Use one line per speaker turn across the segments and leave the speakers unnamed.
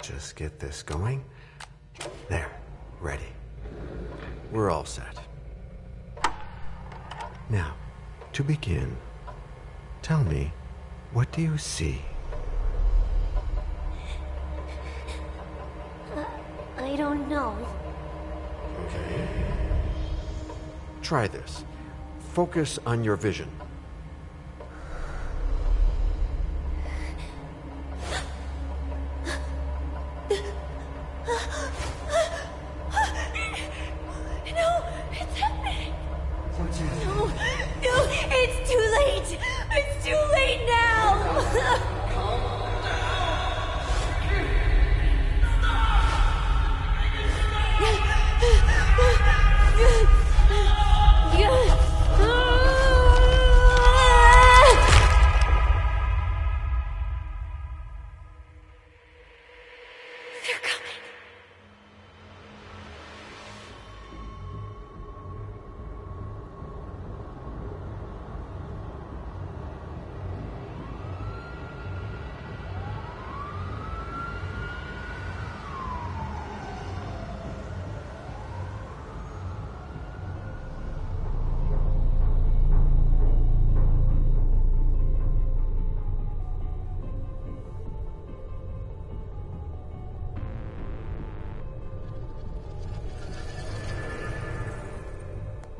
just get this going. There, ready. We're all set. Now, to begin, tell me, what do you see?
I don't know.
Okay. Try this. Focus on your vision.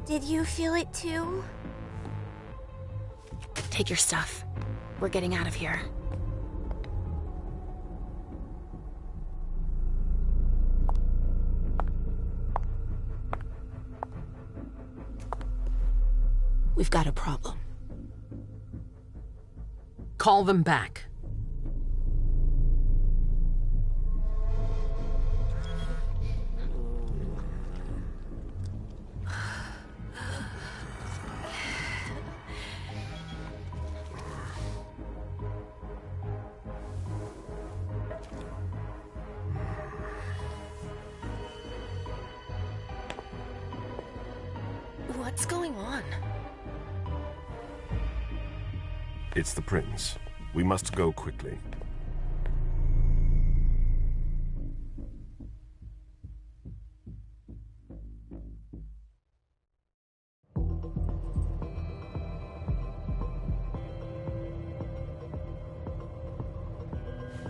Did you feel it too?
Take your stuff. We're getting out of here. We've got a problem.
Call them back.
What's going on?
It's the prince. We must go quickly.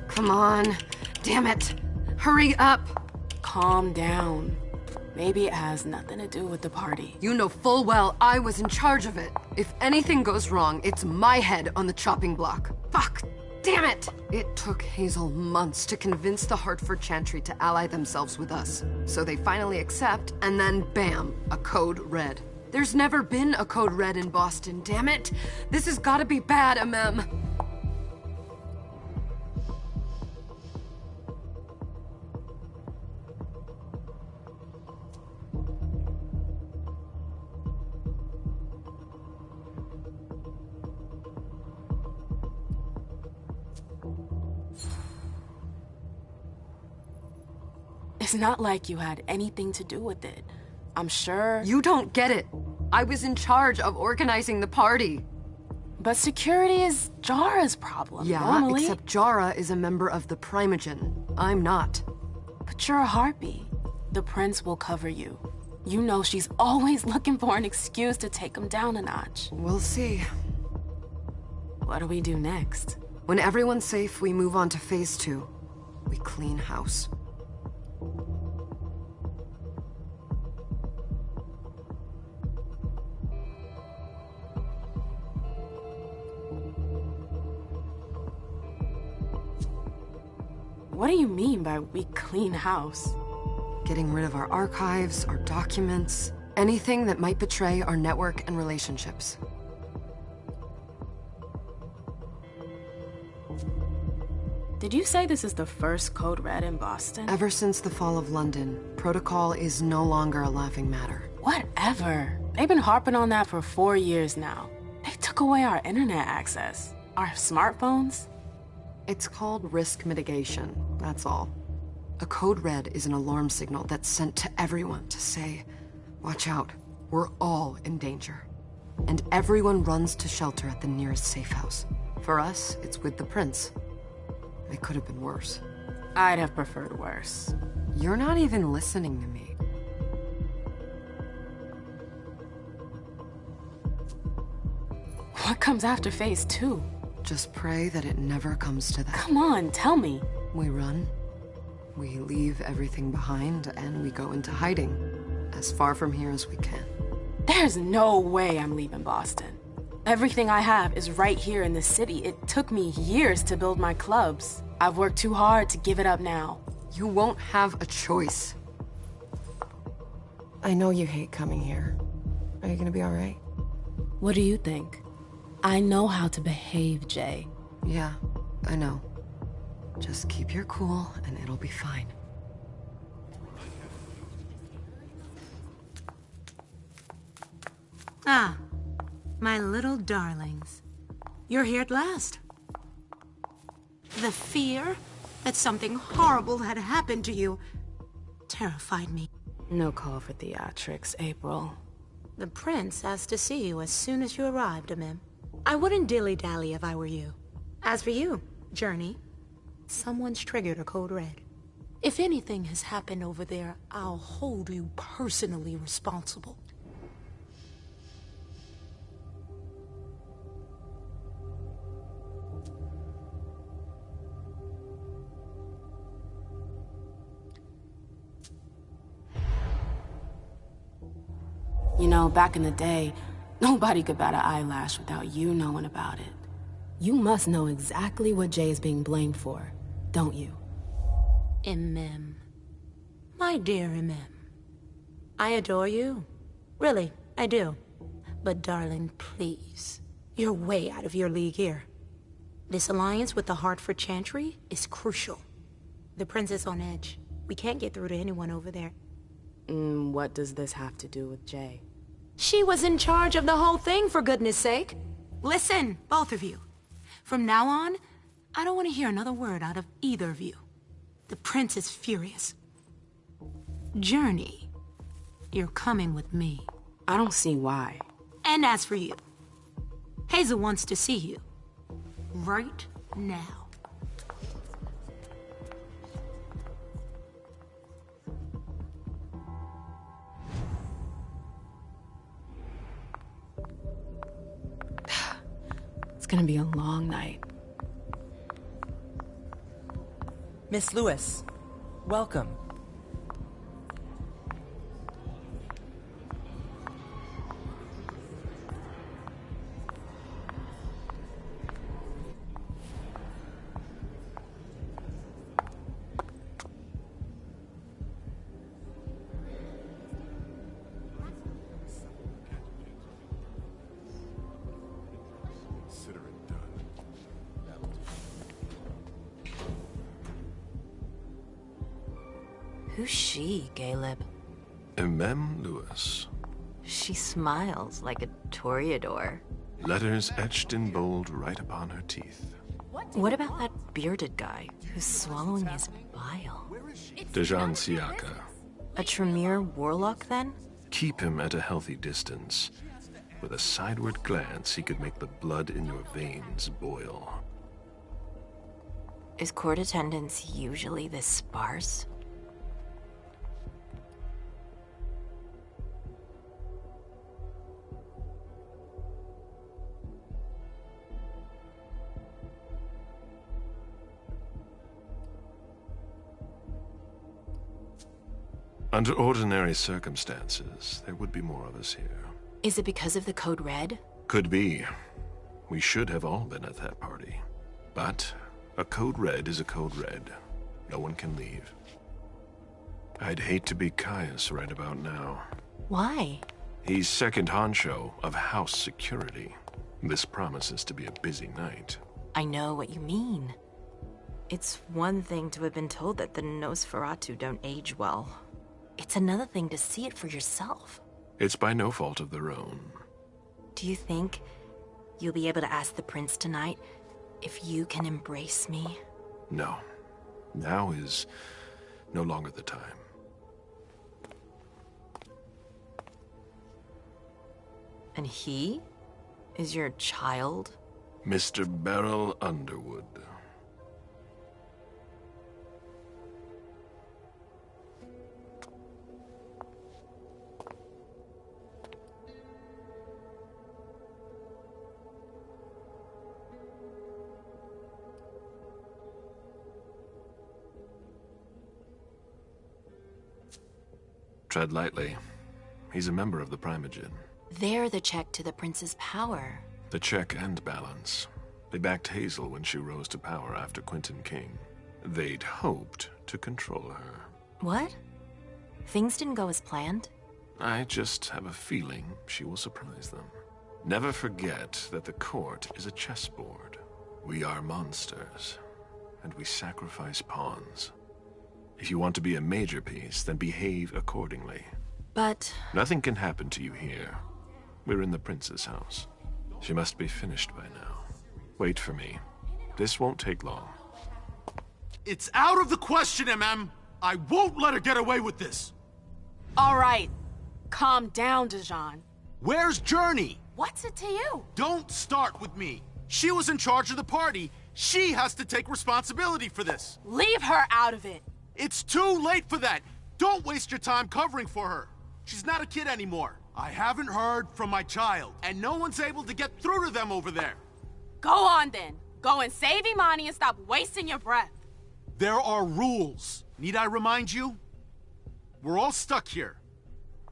Come on. Damn it. Hurry up.
Calm down. Maybe it has nothing to do with the party.
You know full well I was in charge of it. If anything goes wrong, it's my head on the chopping block. Fuck! Damn it! It took Hazel months to convince the Hartford Chantry to ally themselves with us. So they finally accept, and then bam, a code red. There's never been a code red in Boston, damn it! This has gotta be bad, Amem.
It's not like you had anything to do with it. I'm sure...
You don't get it. I was in charge of organizing the party.
But security is Jara's problem,
Yeah,
normally.
except Jara is a member of the Primogen. I'm not.
But you're a harpy. The prince will cover you. You know she's always looking for an excuse to take him down a notch.
We'll see.
What do we do next?
When everyone's safe, we move on to phase 2. We clean house.
What do you mean by we clean house?
Getting rid of our archives, our documents, anything that might betray our network and relationships.
Did you say this is the first code red in Boston?
Ever since the fall of London, protocol is no longer a laughing matter.
Whatever. They've been harping on that for 4 years now. They took away our internet access. Our smartphones.
It's called risk mitigation, that's all. A code red is an alarm signal that's sent to everyone to say, watch out, we're all in danger. And everyone runs to shelter at the nearest safe house. For us, it's with the prince. It could have been worse.
I'd have preferred worse.
You're not even listening to me.
What comes after phase 2?
Just pray that it never comes to that.
Come on, tell me.
We run, we leave everything behind, and we go into hiding, as far from here as we can.
There's no way I'm leaving Boston. Everything I have is right here in the city. It took me years to build my clubs. I've worked too hard to give it up now.
You won't have a choice. I know you hate coming here. Are you gonna be all right?
What do you think? I know how to behave, Jay.
Yeah, I know. Just keep your cool and it'll be fine.
Ah, my little darlings. You're here at last. The fear that something horrible had happened to you terrified me.
No call for theatrics, April.
The prince asked to see you as soon as you arrived, Amim. I wouldn't dilly-dally if I were you. As for you, Journey, someone's triggered a code red. If anything has happened over there, I'll hold you personally responsible.
You know, back in the day, nobody could bat an eyelash without you knowing about it. You must know exactly what Jay is being blamed for, don't you?
Imem. My dear Imem. I adore you. Really, I do. But darling, please. You're way out of your league here. This alliance with the Hartford Chantry is crucial. The prince is on edge. We can't get through to anyone over there.
What does this have to do with Jay?
She was in charge of the whole thing, for goodness sake. Listen, both of you. From now on, I don't want to hear another word out of either of you. The prince is furious. Journey, you're coming with me.
I don't see why.
And as for you, Hazel wants to see you. Right now.
It's gonna be a long night.
Miss Lewis, welcome.
Who's she, Caleb?
Mem Lewis.
She smiles like a toreador.
Letters etched in bold right upon her teeth.
What about that bearded guy who's swallowing his bile?
Dejan Siaka.
A Tremere warlock, then?
Keep him at a healthy distance. With a sideward glance, he could make the blood in your veins boil.
Is court attendance usually this sparse?
Under ordinary circumstances, there would be more of us here.
Is it because of the code red?
Could be. We should have all been at that party. But a code red is a code red. No one can leave. I'd hate to be Caius right about now.
Why?
He's second honcho of house security. This promises to be a busy night.
I know what you mean. It's one thing to have been told that the Nosferatu don't age well. It's another thing to see it for yourself.
It's by no fault of their own.
Do you think you'll be able to ask the prince tonight if you can embrace me?
No. Now is no longer the time.
And he is your child?
Mr. Beryl Underwood. Tread lightly. He's a member of the Primogen.
They're the check to the prince's power.
The check and balance. They backed Hazel when she rose to power after Quentin King. They'd hoped to control her.
What? Things didn't go as planned?
I just have a feeling she will surprise them. Never forget that the court is a chessboard. We are monsters, and we sacrifice pawns. If you want to be a major piece, then behave accordingly.
But...
Nothing can happen to you here. We're in the prince's house. She must be finished by now. Wait for me. This won't take long.
It's out of the question, MM! I won't let her get away with this!
All right. Calm down, Dijon.
Where's Journey?
What's it to you?
Don't start with me. She was in charge of the party. She has to take responsibility for this.
Leave her out of it.
It's too late for that. Don't waste your time covering for her. She's not a kid anymore. I haven't heard from my child, and no one's able to get through to them over there.
Go on then. Go and save Imani and stop wasting your breath.
There are rules. Need I remind you? We're all stuck here.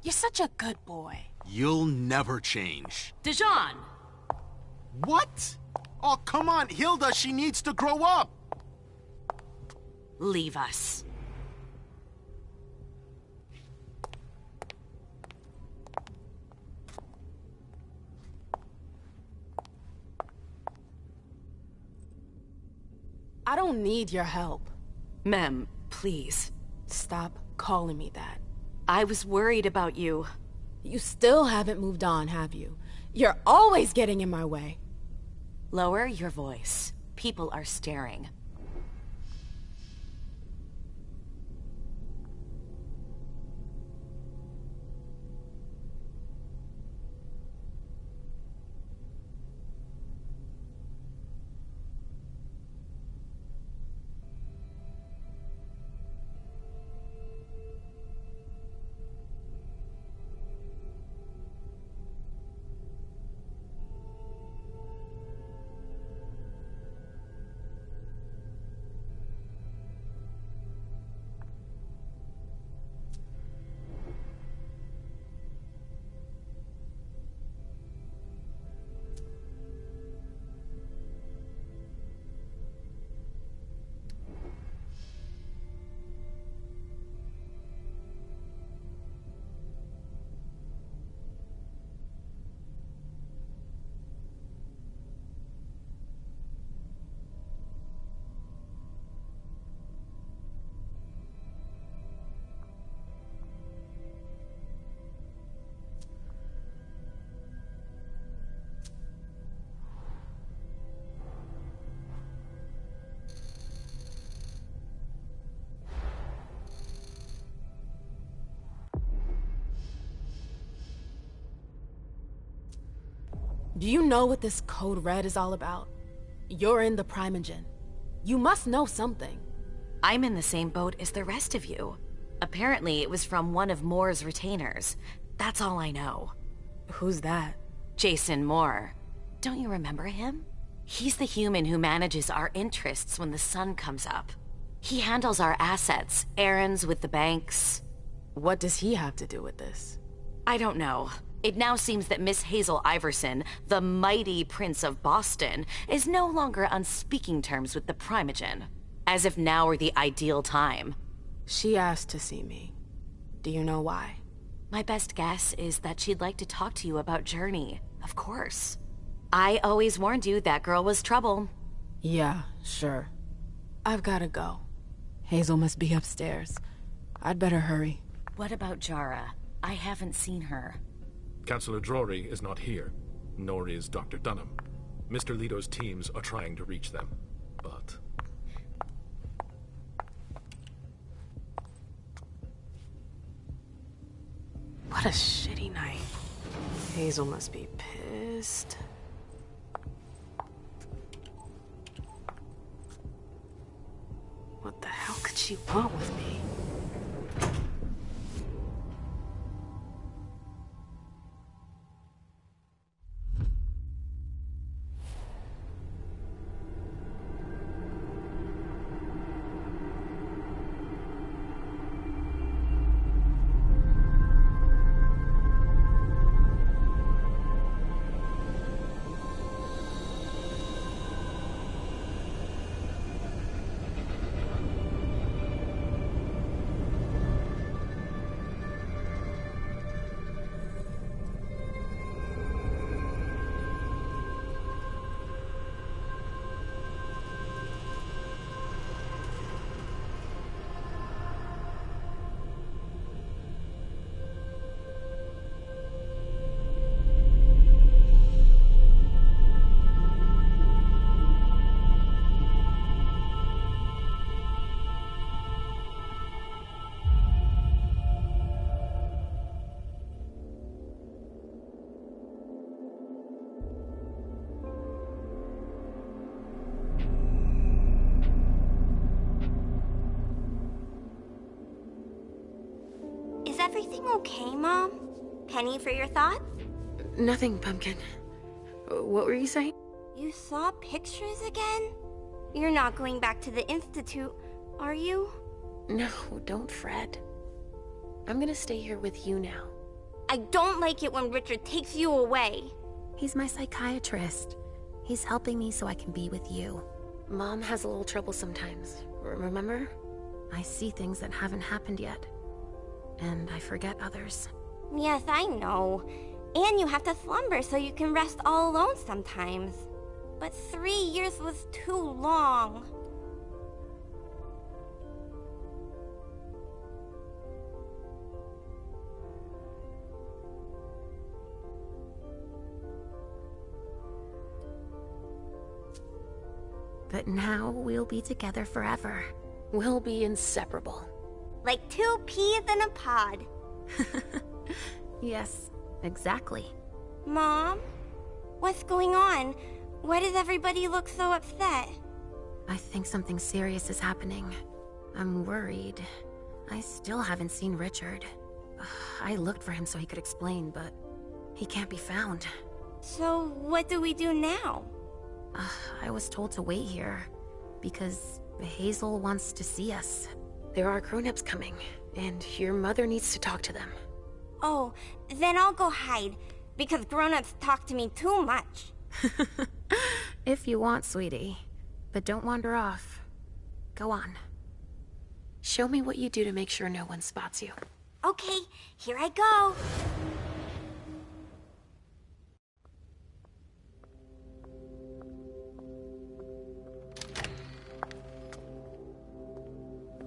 You're such a good boy.
You'll never change.
Dijon!
What? Oh, come on, Hilda, she needs to grow up.
Leave us.
I don't need your help.
Mem, please.
Stop calling me that.
I was worried about you.
You still haven't moved on, have you? You're always getting in my way.
Lower your voice. People are staring.
Do you know what this Code Red is all about? You're in the Primogen. You must know something.
I'm in the same boat as the rest of you. Apparently, it was from one of Moore's retainers. That's all I know.
Who's that?
Jason Moore. Don't you remember him? He's the human who manages our interests when the sun comes up. He handles our assets, errands with the banks.
What does he have to do with this?
I don't know. It now seems that Miss Hazel Iverson, the mighty Prince of Boston, is no longer on speaking terms with the Primogen. As if now were the ideal time.
She asked to see me. Do you know why?
My best guess is that she'd like to talk to you about Journey, of course. I always warned you that girl was trouble.
Yeah, sure. I've gotta go. Hazel must be upstairs. I'd better hurry.
What about Jara? I haven't seen her.
Councillor Drury is not here, nor is Dr. Dunham. Mr. Leto's teams are trying to reach them, but...
What a shitty night. Hazel must be pissed. What the hell could she want with me?
everything okay, Mom? Penny for your thoughts?
Nothing, Pumpkin. What were you saying?
You saw pictures again? You're not going back to the Institute, are you?
No, don't fret. I'm gonna stay here with you now.
I don't like it when Richard takes you away.
He's my psychiatrist. He's helping me so I can be with you.
Mom has a little trouble sometimes, remember?
I see things that haven't happened yet. And I forget others.
Yes, I know. And you have to slumber so you can rest all alone sometimes. But 3 years was too long.
But now we'll be together forever.
We'll be inseparable.
Like 2 peas in a pod.
Yes, exactly.
Mom? What's going on? Why does everybody look so upset?
I think something serious is happening. I'm worried. I still haven't seen Richard. I looked for him so he could explain, but he can't be found.
So what do we do now?
I was told to wait here, because Hazel wants to see us.
There are grown-ups coming, and your mother needs to talk to them.
Oh, then I'll go hide, because grown-ups talk to me too much.
If you want, sweetie. But don't wander off. Go on.
Show me what you do to make sure no one spots you.
Okay, here I go.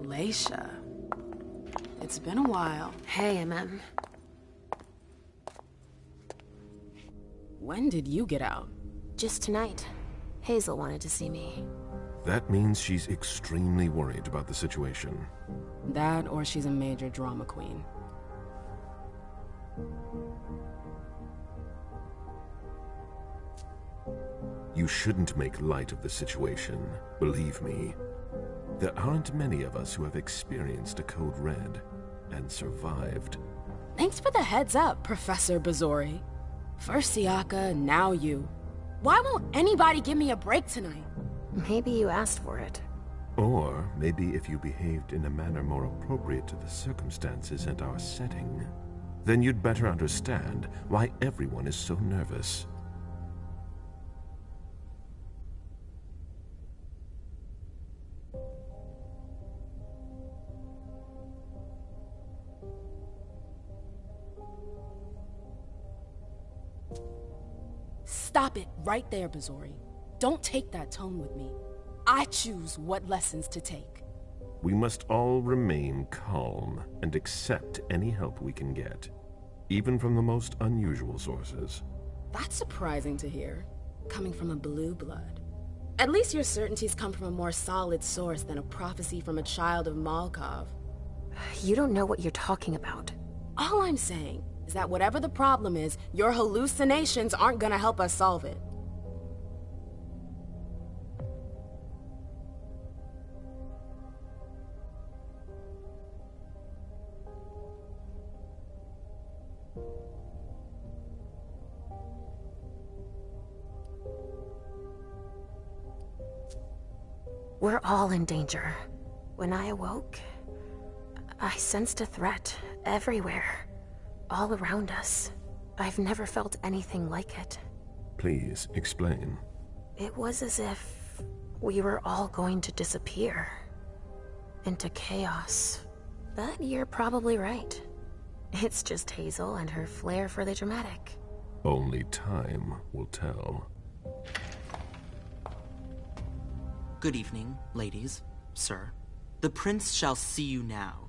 Leisha. It's been a while. Hey, MM. When did you get out?
Just tonight. Hazel wanted to see me.
That means she's extremely worried about the situation.
That, or she's a major drama queen.
You shouldn't make light of the situation, believe me. There aren't many of us who have experienced a Code Red and survived.
Thanks for the heads up, Professor Bazori. First Siaka, now you. Why won't anybody give me a break tonight?
Maybe you asked for it.
Or maybe if you behaved in a manner more appropriate to the circumstances and our setting, then you'd better understand why everyone is so nervous.
Stop it right there, Bazori. Don't take that tone with me. I choose what lessons to take.
We must all remain calm and accept any help we can get, even from the most unusual sources.
That's surprising to hear, coming from a blue blood. At least your certainties come from a more solid source than a prophecy from a child of Malkov.
You don't know what you're talking about.
All I'm saying is that whatever the problem is, your hallucinations aren't gonna help us solve it.
We're all in danger. When I awoke, I sensed a threat everywhere, all around us. I've never felt anything like it.
Please, explain.
It was as if we were all going to disappear. Into chaos. But you're probably right. It's just Hazel and her flair for the dramatic.
Only time will tell.
Good evening, ladies, sir. The prince shall see you now.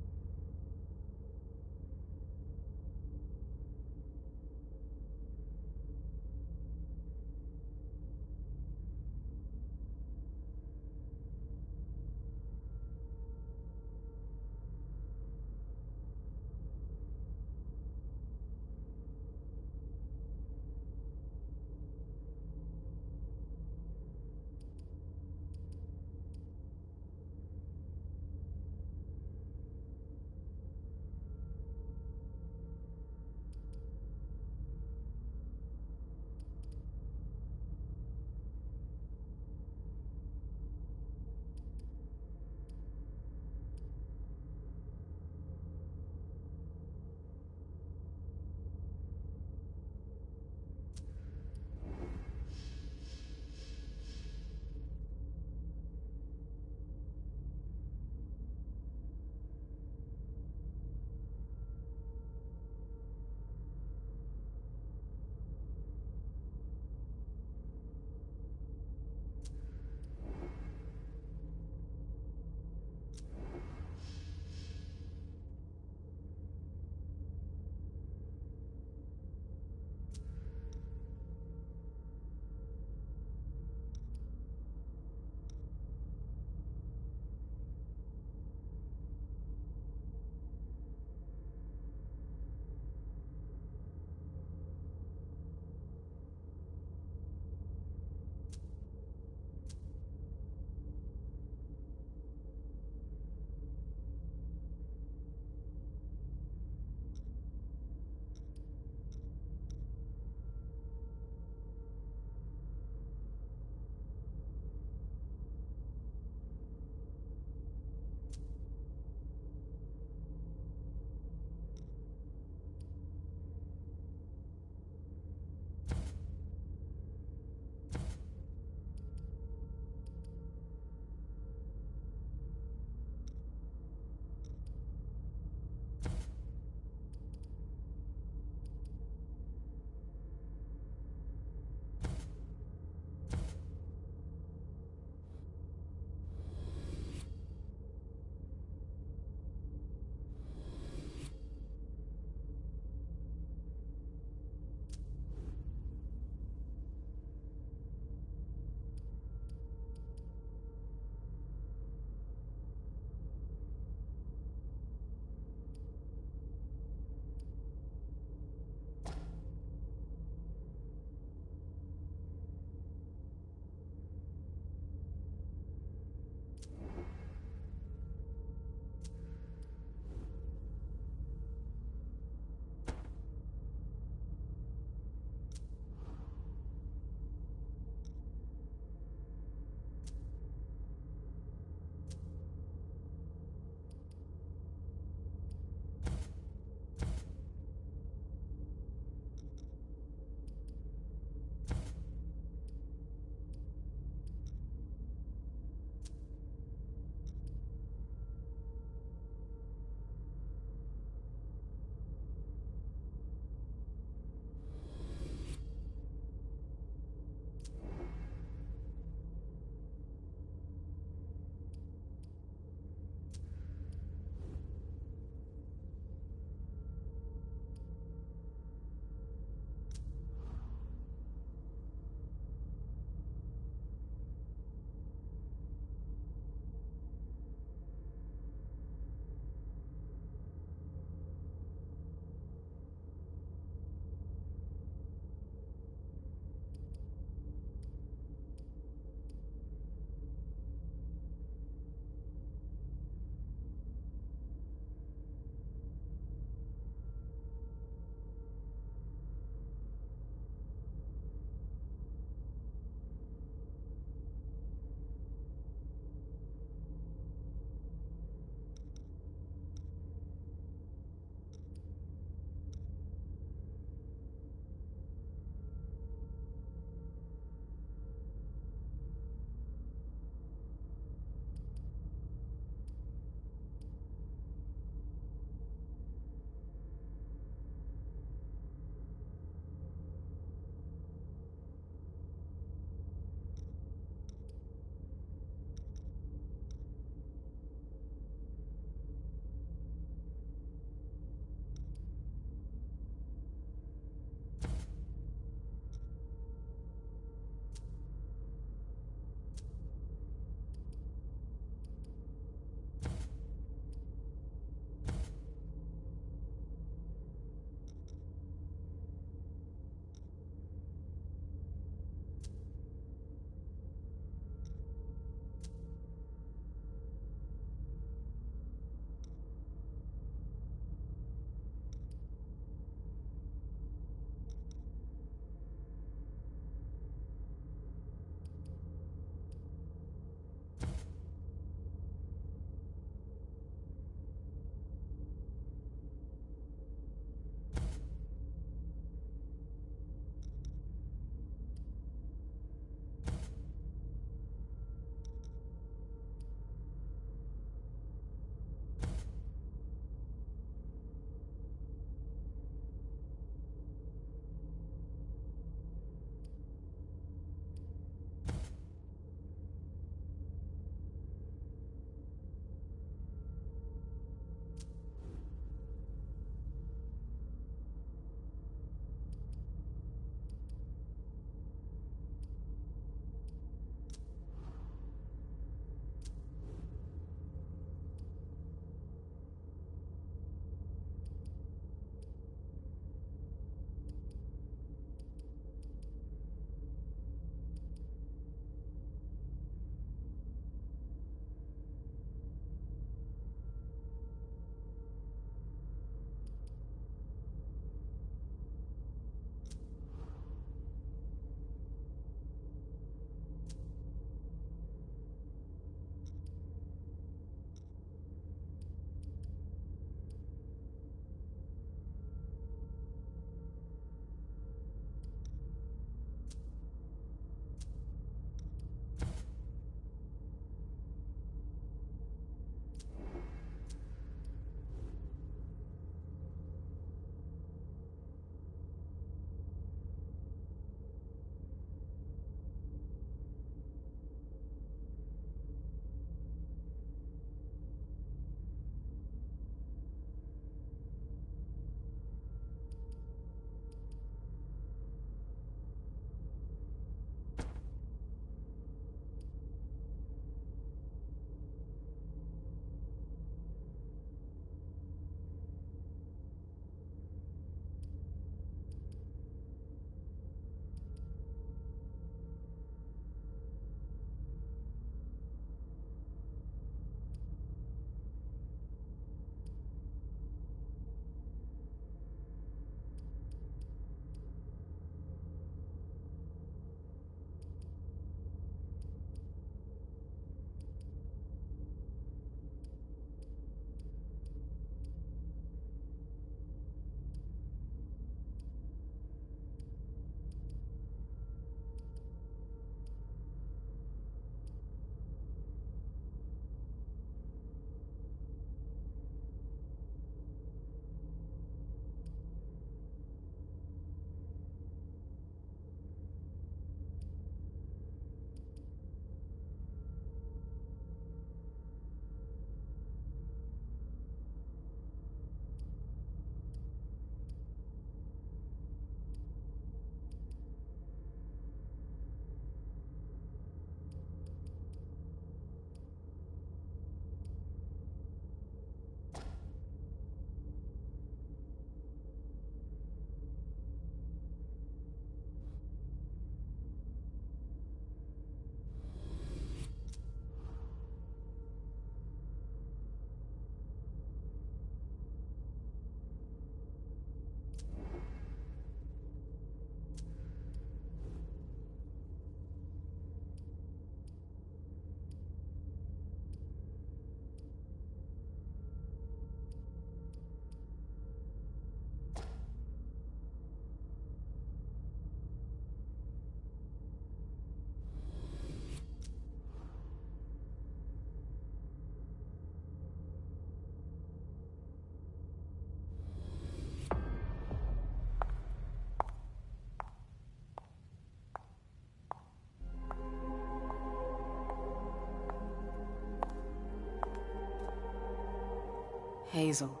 Hazel.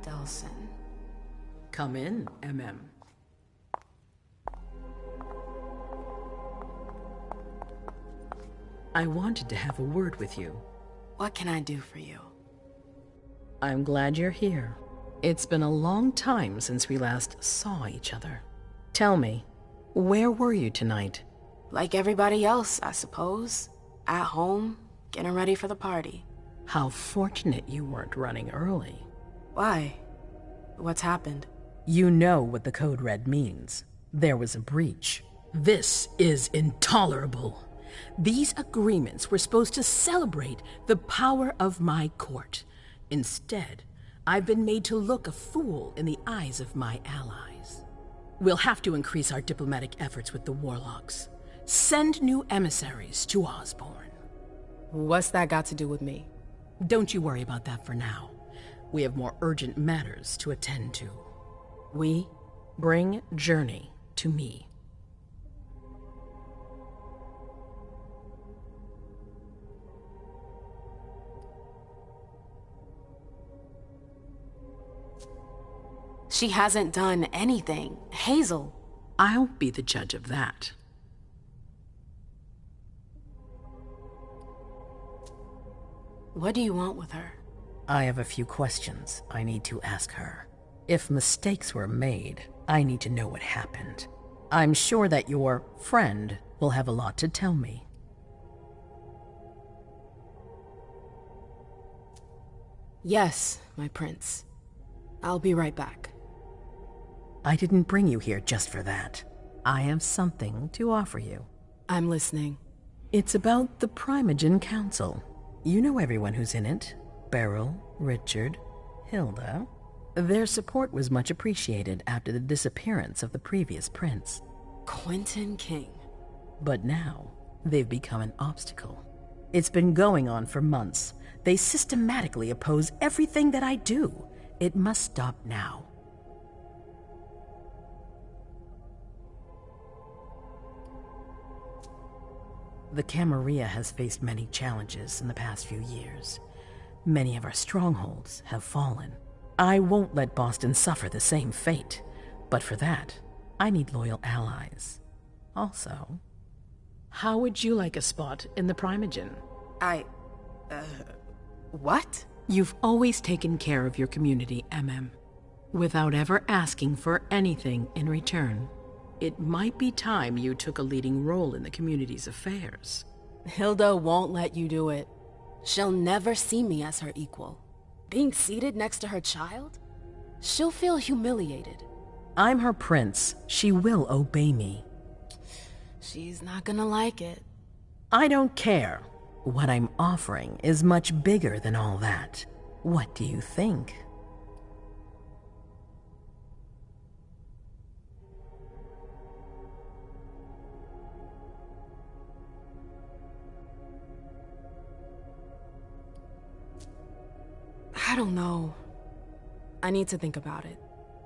Delsin.
Come in, MM. I wanted to have a word with you.
What can I do for you?
I'm glad you're here. It's been a long time since we last saw each other. Tell me, where were you tonight?
Like everybody else, I suppose. At home, getting ready for the party.
How fortunate you weren't running early.
Why? What's happened?
You know what the Code Red means. There was a breach. This is intolerable. These agreements were supposed to celebrate the power of my court. Instead, I've been made to look a fool in the eyes of my allies. We'll have to increase our diplomatic efforts with the Warlocks. Send new emissaries to Osborn.
What's that got to do with me?
Don't you worry about that for now. We have more urgent matters to attend to. We bring Journey to me.
She hasn't done anything. Hazel.
I'll be the judge of that.
What do you want with her?
I have a few questions I need to ask her. If mistakes were made, I need to know what happened. I'm sure that your friend will have a lot to tell me.
Yes, my prince. I'll be right back.
I didn't bring you here just for that. I have something to offer you.
I'm listening.
It's about the Primogen Council. You know everyone who's in it. Beryl, Richard, Hilda. Their support was much appreciated after the disappearance of the previous prince.
Quentin King.
But now, they've become an obstacle. It's been going on for months. They systematically oppose everything that I do. It must stop now. The Camarilla has faced many challenges in the past few years. Many of our strongholds have fallen. I won't let Boston suffer the same fate, but for that, I need loyal allies. Also, how would you like a spot in the Primogen?
What?
You've always taken care of your community, MM, without ever asking for anything in return. It might be time you took a leading role in the community's affairs.
Hilda won't let you do it. She'll never see me as her equal. Being seated next to her child? She'll feel humiliated.
I'm her prince. She will obey me.
She's not gonna like it.
I don't care. What I'm offering is much bigger than all that. What do you think?
I don't know. I need to think about it.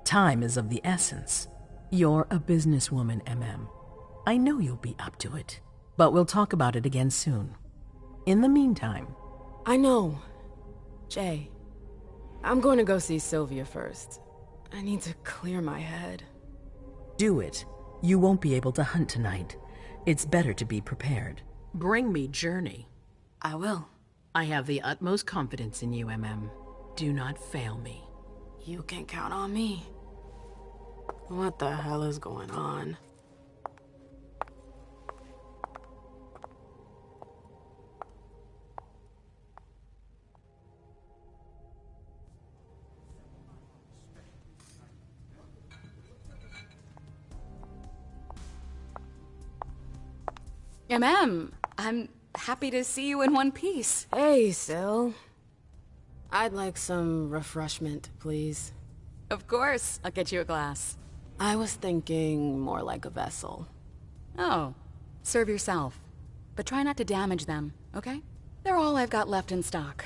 Time is of the essence. You're a businesswoman, MM. I know you'll be up to it, but we'll talk about it again soon. In the meantime...
I know. Jay, I'm going to go see Sylvia first. I need to clear my head.
Do it. You won't be able to hunt tonight. It's better to be prepared. Bring me Journey.
I will.
I have the utmost confidence in you, MM. Do not fail me.
You can count on me. What the hell is going on?
I'm happy to see you in one piece.
Hey, Syl. I'd like some refreshment, please.
Of course, I'll get you a glass.
I was thinking more like a vessel.
Oh, serve yourself. But try not to damage them, okay? They're all I've got left in stock.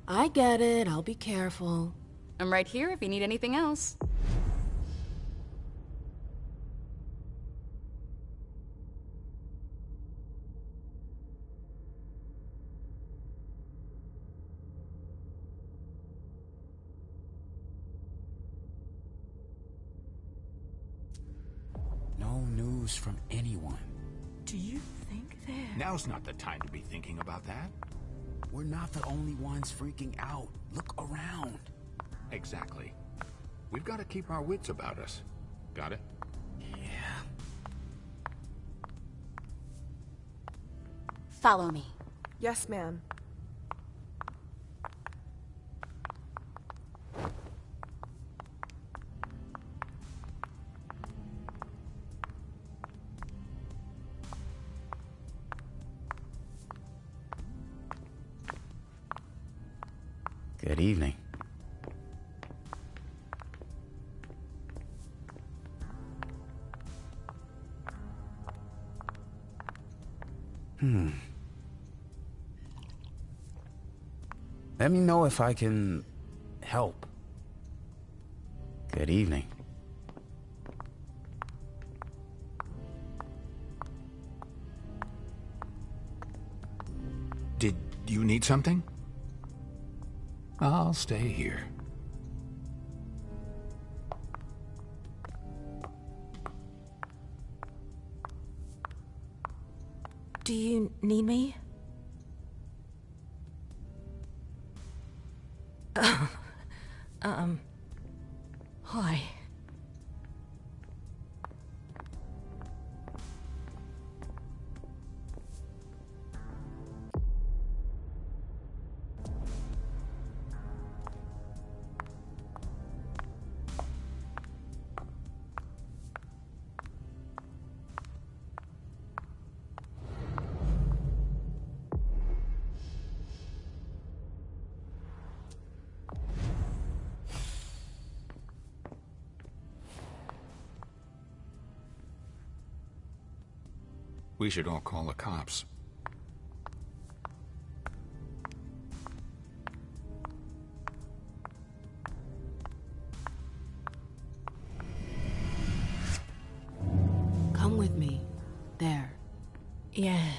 I get it, I'll be careful.
I'm right here if you need anything else.
news from anyone.
Do you think that...
Now's not the time to be thinking about that. We're not the only ones freaking out. Look around.
Exactly. We've got to keep our wits about us. Got it?
Yeah.
Follow me.
Yes, ma'am.
Good evening. Let me know if I can help. Good evening.
Did you need something? I'll stay here.
Do you need me? Why?
We should all call the cops.
Come with me. There.
Yes.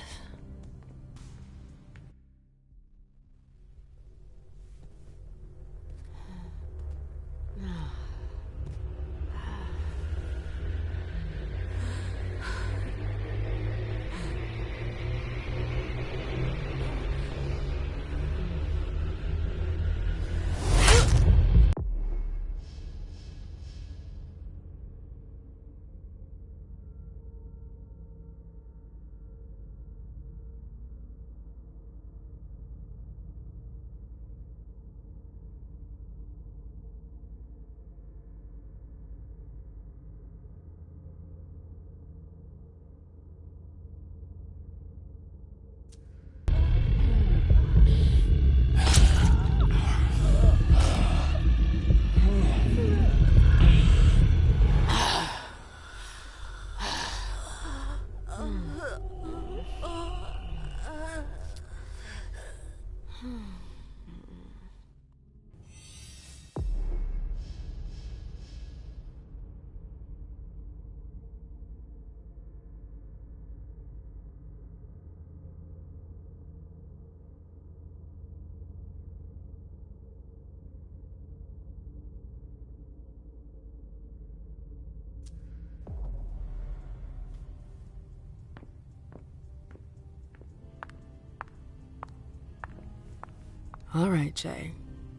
All right, Jay.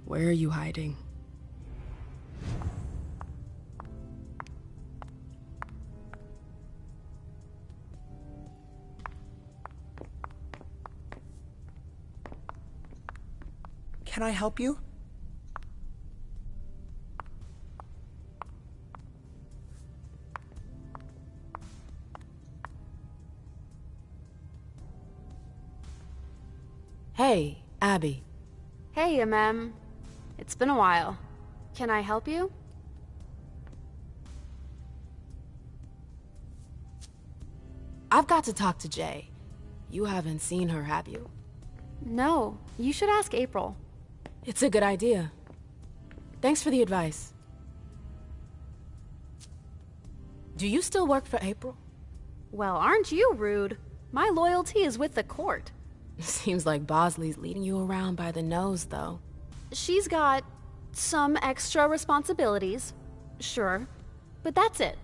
Where are you hiding?
Can I help you?
Hey, Abby.
Hey, Mem. It's been a while. Can I help you?
I've got to talk to Jay. You haven't seen her, have you?
No, you should ask April.
It's a good idea. Thanks for the advice. Do you still work for April?
Well, aren't you rude? My loyalty is with the court.
Seems like Bosley's leading you around by the nose, though.
She's got some extra responsibilities, sure, but that's it.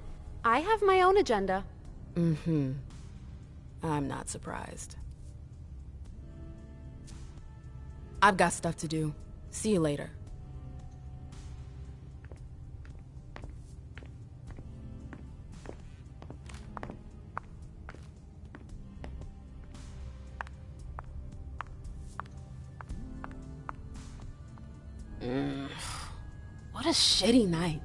I have my own agenda.
Mm-hmm. I'm not surprised. I've got stuff to do. See you later. What a shitty night.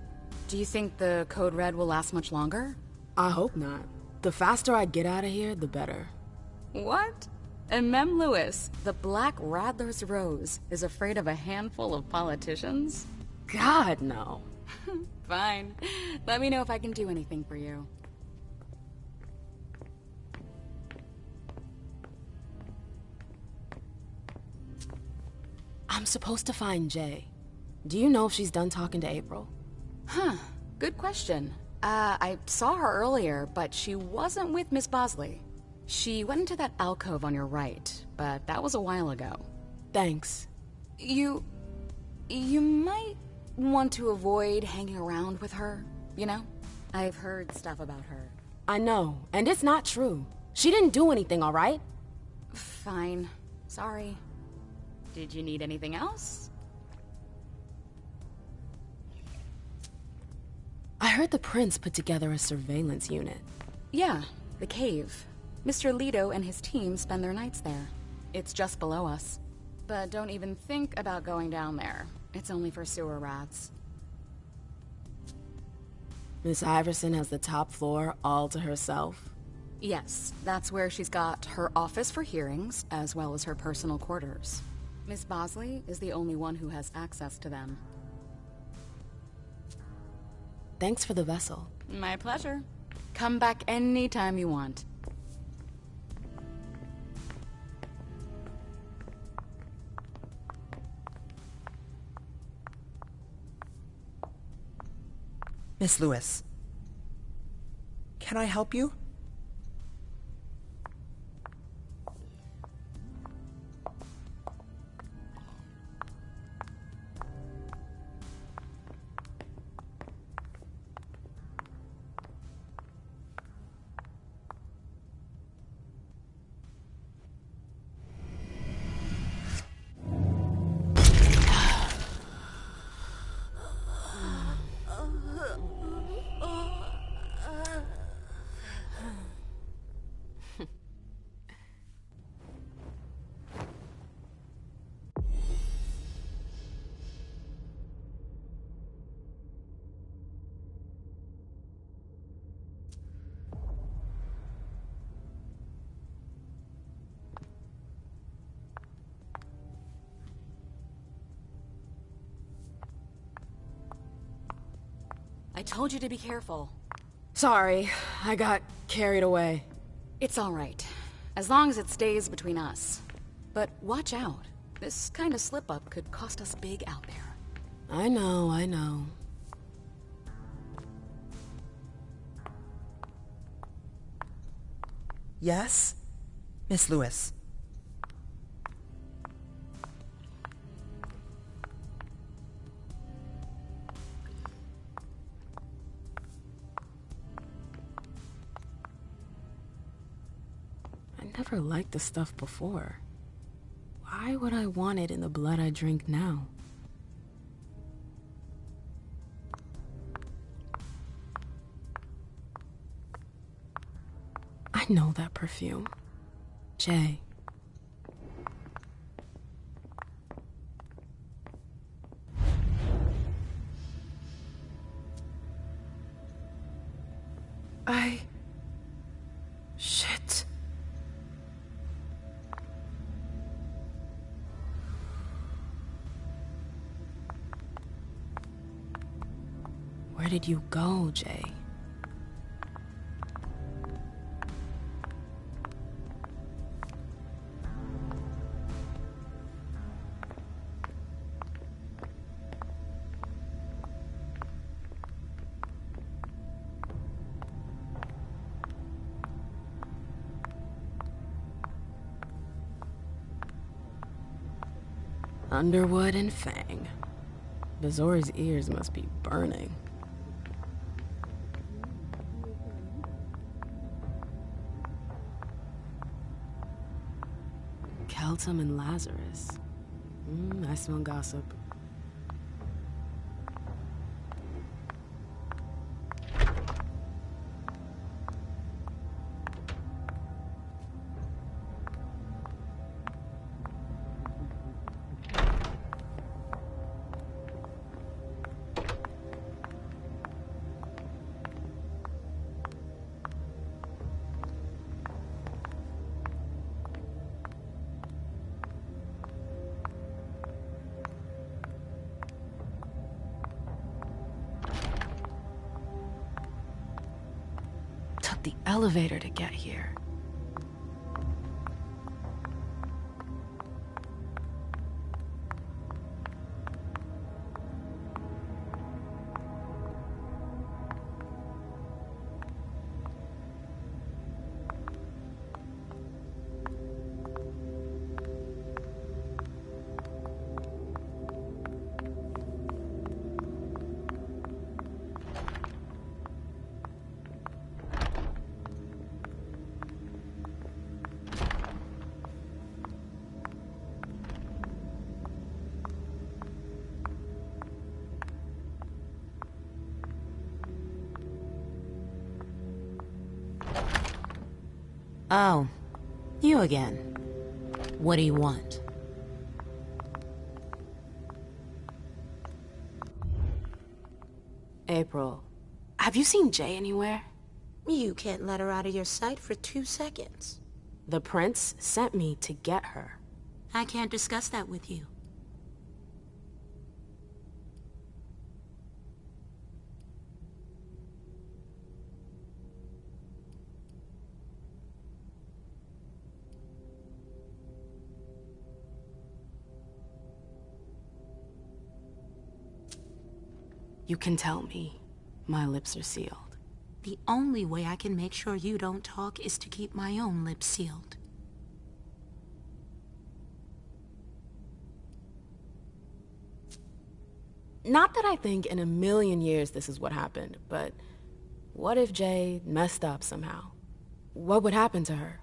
Do you think the Code Red will last much longer?
I hope not. The faster I get out of here, the better.
What? And Mem Lewis, the Black Rattler's Rose, is afraid of a handful of politicians?
God, no.
Fine. Let me know if I can do anything for you.
I'm supposed to find Jay. Do you know if she's done talking to April?
Huh. Good question. I saw her earlier, but she wasn't with Miss Bosley. She went into that alcove on your right, but that was a while ago.
Thanks.
You might want to avoid hanging around with her, you know? I've heard stuff about her.
I know, and it's not true. She didn't do anything, all right?
Fine. Sorry. Did you need anything else?
I heard the prince put together a surveillance unit.
Yeah, the cave. Mr. Leto and his team spend their nights there. It's just below us. But don't even think about going down there. It's only for sewer rats.
Miss Iverson has the top floor all to herself?
Yes, that's where she's got her office for hearings, as well as her personal quarters. Miss Bosley is the only one who has access to them.
Thanks for the vessel.
My pleasure. Come back anytime you want.
Miss Lewis. Can I help you?
I told you to be careful.
Sorry, I got carried away.
It's all right, as long as it stays between us. But watch out. This kind of slip-up could cost us big out there.
I know.
Yes? Miss Lewis.
I never liked the stuff before. Why would I want it in the blood I drink now? I know that perfume. Jay. Shit. Where did you go, Jay? Underwood and Fang. Bazor's ears must be burning. Autumn and Lazarus. I smell gossip. Took the elevator to get here.
Oh, you again. What do you want?
April, have you seen Jay anywhere?
You can't let her out of your sight for 2 seconds.
The prince sent me to get her.
I can't discuss that with you.
You can tell me. My lips are sealed.
The only way I can make sure you don't talk is to keep my own lips sealed.
Not that I think in a million years this is what happened, but what if Jay messed up somehow? What would happen to her?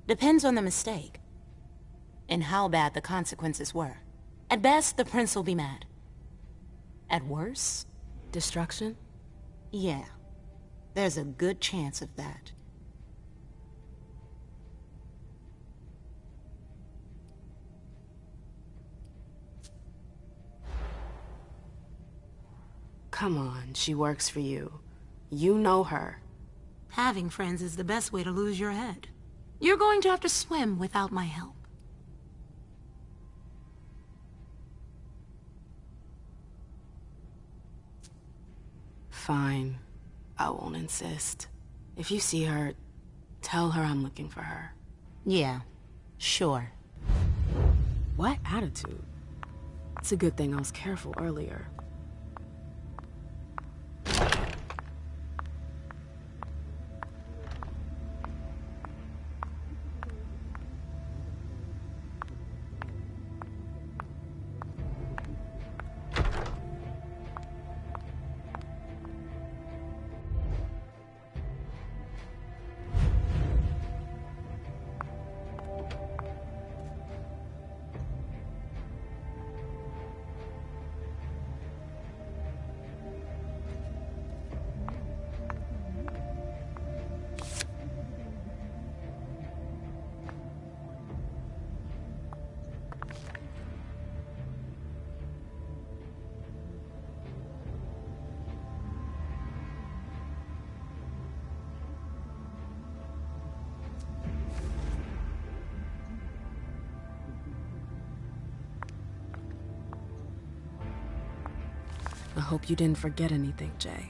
Depends on the mistake. And how bad the consequences were. At best, the prince will be mad. At worst...
Destruction?
Yeah. There's a good chance of that.
Come on, she works for you. You know her.
Having friends is the best way to lose your head. You're going to have to swim without my help.
Fine. I won't insist. If you see her, tell her I'm looking for her.
Yeah, sure.
What attitude? It's a good thing I was careful earlier. I hope you didn't forget anything, Jay.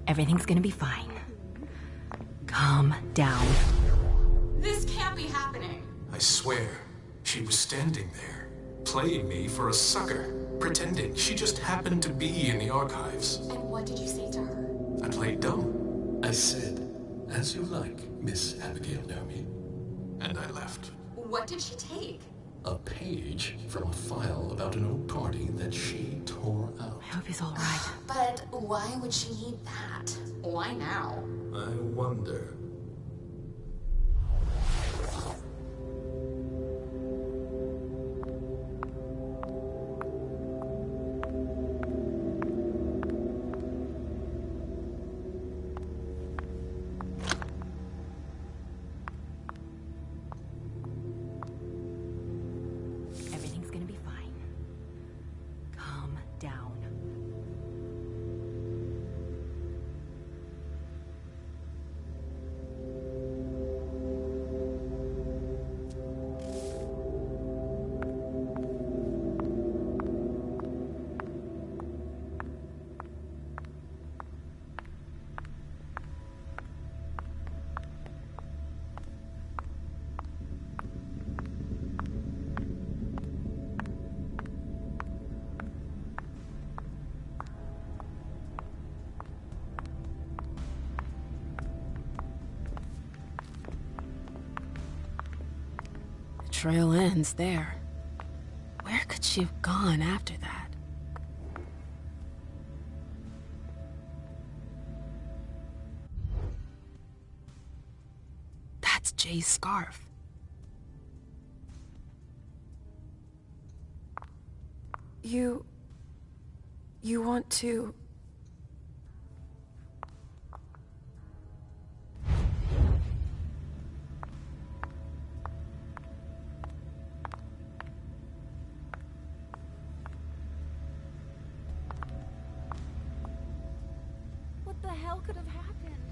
Everything's gonna be fine. Calm down.
This can't be happening.
I swear, she was standing there, playing me for a sucker. pretending. She just happened to be in the archives.
And what did you say to her?
I played dumb. I said, "As you like, Miss Abigail Naomi." And I left.
What did she take?
A page from a file about an old party that she tore out.
I hope he's all right.
But why would she need that? Why now?
I wonder.
Everything's gonna be fine. Calm down.
The trail ends there. Where could she have gone after that? That's Jay's scarf.
You want to...
What the hell could have happened?